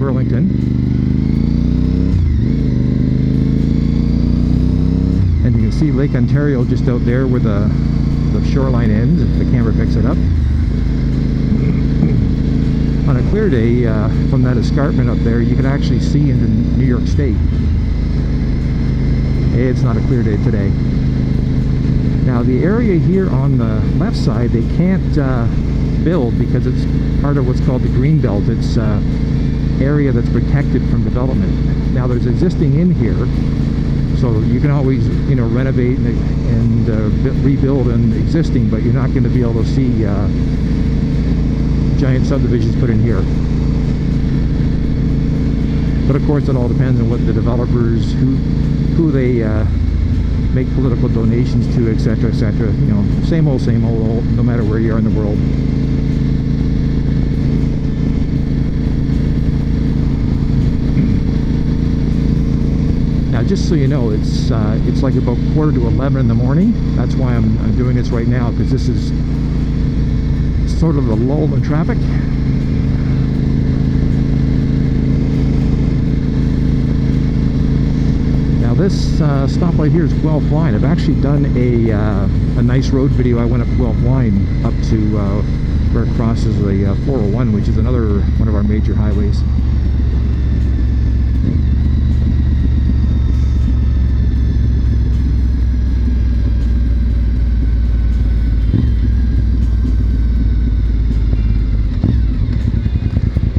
Burlington. And you can see Lake Ontario just out there where the shoreline ends, if the camera picks it up. On a clear day, from that escarpment up there, you can actually see into New York State. It's not a clear day today. Now the area here on the left side, they can't build because it's part of what's called the green belt. It's area that's protected from development. Now there's existing in here, so you can always, you know, renovate and rebuild an existing, but you're not going to be able to see giant subdivisions put in here. But of course it all depends on what the developers, who they make political donations to, etc., etc. You know, same old, no matter where you are in the world. Now, just so you know, it's like about 11:15 in the morning. That's why I'm doing this right now, because this is sort of a lull in traffic. Now this stoplight here is Guelph Line. I've actually done a nice road video. I went up Guelph Line up to where it crosses the 401, which is another one of our major highways.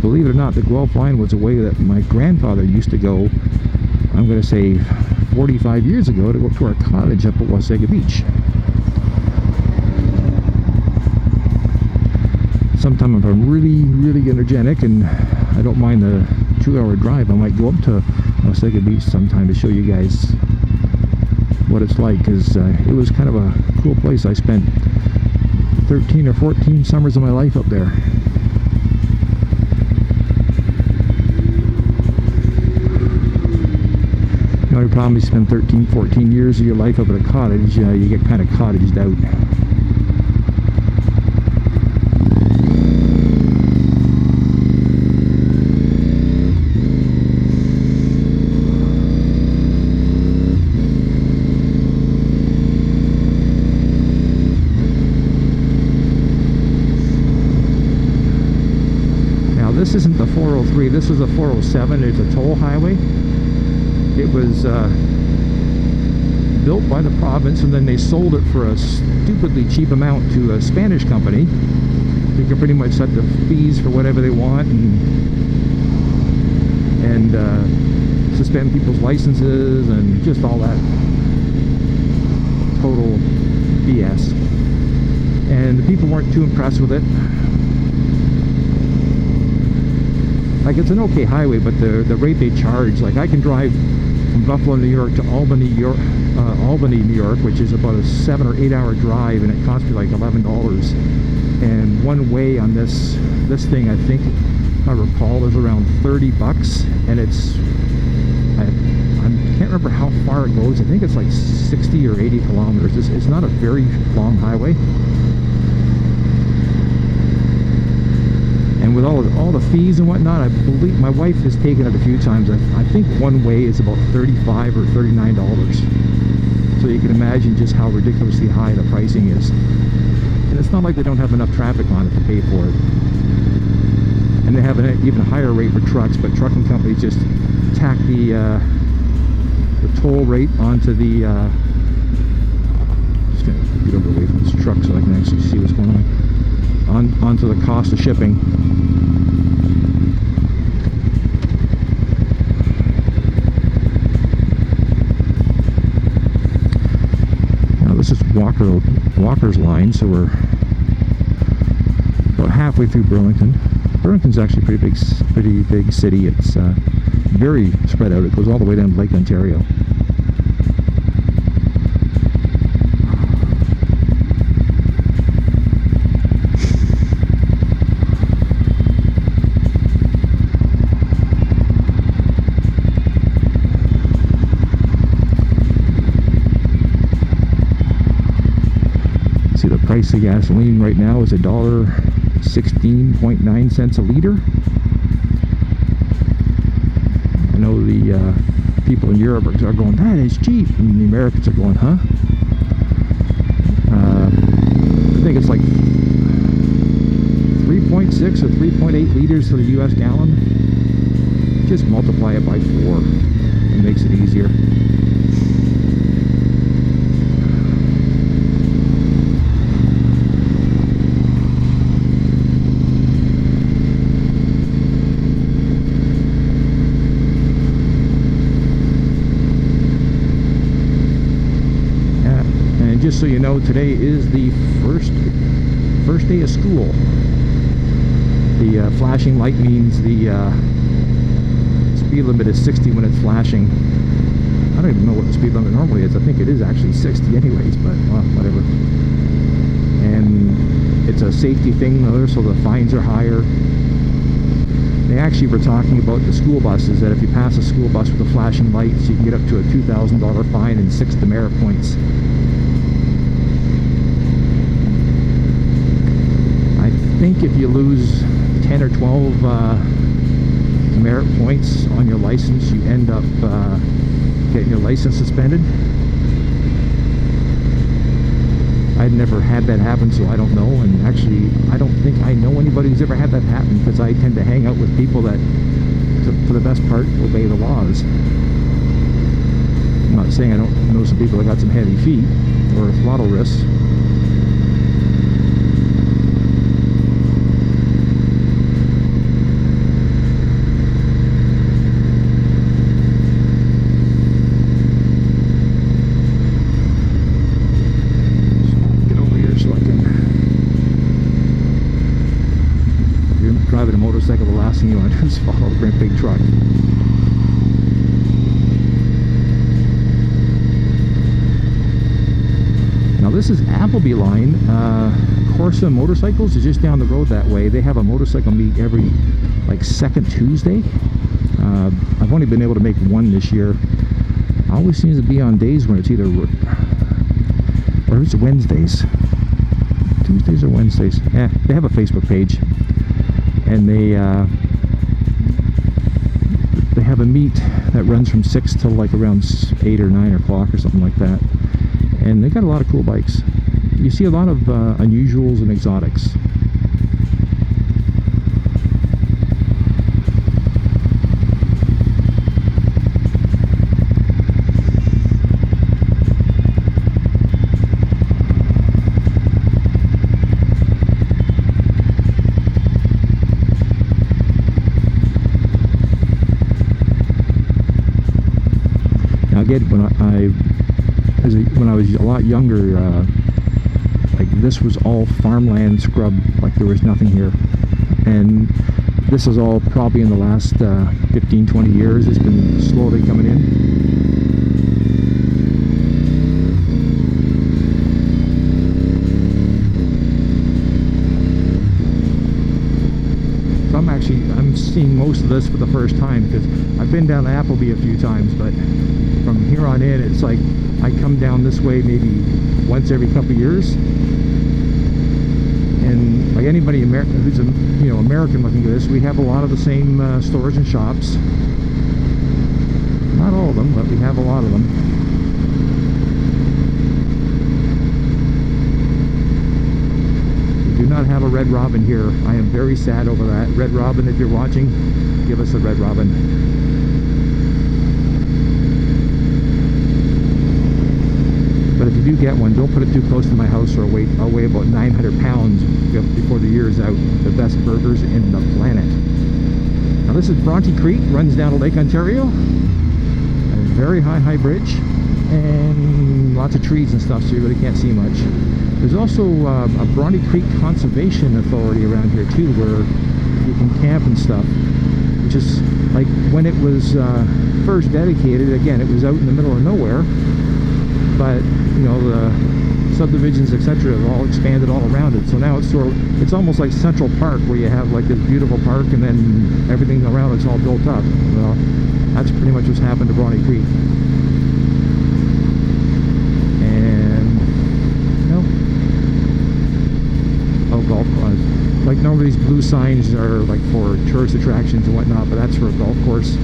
Believe it or not, the Guelph Line was a way that my grandfather used to go, I'm going to say 45 years ago, to go to our cottage up at Wasaga Beach. Sometime if I'm really energetic and I don't mind the 2-hour drive, I might go up to Wasaga Beach sometime to show you guys what it's like, because it was kind of a cool place. I spent 13 or 14 summers of my life up there. The only problem is you spend 13, 14 years of your life up at a cottage, you get kind of cottaged out. Now this isn't the 403, this is the 407, it's a toll highway. It was built by the province, and then they sold it for a stupidly cheap amount to a Spanish company. You can pretty much set the fees for whatever they want and suspend people's licenses and just all that total BS. And the people weren't too impressed with it. Like, it's an okay highway, but the rate they charge, like I can drive from Buffalo, New York to Albany, New York, which is about a 7 or 8 hour drive, and it cost me like $11. And one way on this thing, I think I recall, is around $30, and it's I can't remember how far it goes. I think it's like 60 or 80 kilometers. It's not a very long highway. And with all the fees and whatnot, I believe my wife has taken it a few times. I think one way is about $35 or $39. So you can imagine just how ridiculously high the pricing is. And it's not like they don't have enough traffic on it to pay for it. And they have an even higher rate for trucks, but trucking companies just tack the toll rate onto the. Just gonna get over away from this truck so I can actually see what's going on. Onto the cost of shipping. Now this is Walker's line, so we're about halfway through Burlington. Burlington's actually a pretty big city. It's very spread out. It goes all the way down to Lake Ontario. The price of gasoline right now is $1.16.9 a liter. I know the people in Europe are going, that is cheap, and the Americans are going, huh? I think it's like 3.6 or 3.8 liters for the US gallon. Just multiply it by 4. It makes it easier. Just so you know, today is the first day of school. The flashing light means the speed limit is 60 when it's flashing. I don't even know what the speed limit normally is. I think it is actually 60 anyways, but well, whatever. And it's a safety thing there, so the fines are higher. They actually were talking about the school buses, that if you pass a school bus with the flashing lights, you can get up to a $2,000 fine and 6 demerit points. I think if you lose 10 or 12 demerit points on your license, you end up getting your license suspended. I'd never had that happen, so I don't know. And actually, I don't think I know anybody who's ever had that happen, because I tend to hang out with people that, for the best part, obey the laws. I'm not saying I don't know some people that got some heavy feet or throttle wrists. Driving a motorcycle, the last thing you want to do is follow a great big truck. Now this is Appleby line. Corsa Motorcycles is just down the road that way. They have a motorcycle meet every second Tuesday. I've only been able to make one this year. Always seems to be on days when it's either or it's Wednesdays. Tuesdays or Wednesdays. Yeah, they have a Facebook page. And they have a meet that runs from 6 till around 8 or 9 o'clock or something like that. And they got a lot of cool bikes. You see a lot of unusuals and exotics. Again, when I was a lot younger, this was all farmland scrub, there was nothing here. And this is all probably in the last 15-20 years. It's been slowly coming in. So I'm seeing most of this for the first time, because I've been down to Appleby a few times, but from here on in, it's I come down this way maybe once every couple of years. And anybody who's American looking at this, we have a lot of the same stores and shops. Not all of them, but we have a lot of them. We do not have a Red Robin here. I am very sad over that. Red Robin, if you're watching, give us a Red Robin. But if you do get one, don't put it too close to my house, or I'll weigh about 900 pounds before the year is out. The best burgers in the planet. Now this is Bronte Creek, runs down to Lake Ontario. A very high bridge, and lots of trees and stuff, so you really can't see much. There's also a Bronte Creek Conservation Authority around here too, where you can camp and stuff. Which is when it was first dedicated, again, it was out in the middle of nowhere. But the subdivisions, etc., have all expanded all around it. So now it's almost like Central Park, where you have this beautiful park, and then everything around it's all built up. Well, that's pretty much what's happened to Bronte Creek. And golf course. Normally these blue signs are for tourist attractions and whatnot, but that's for a golf course.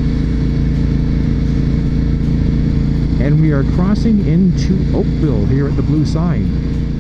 and we are crossing into Oakville here at the blue sign.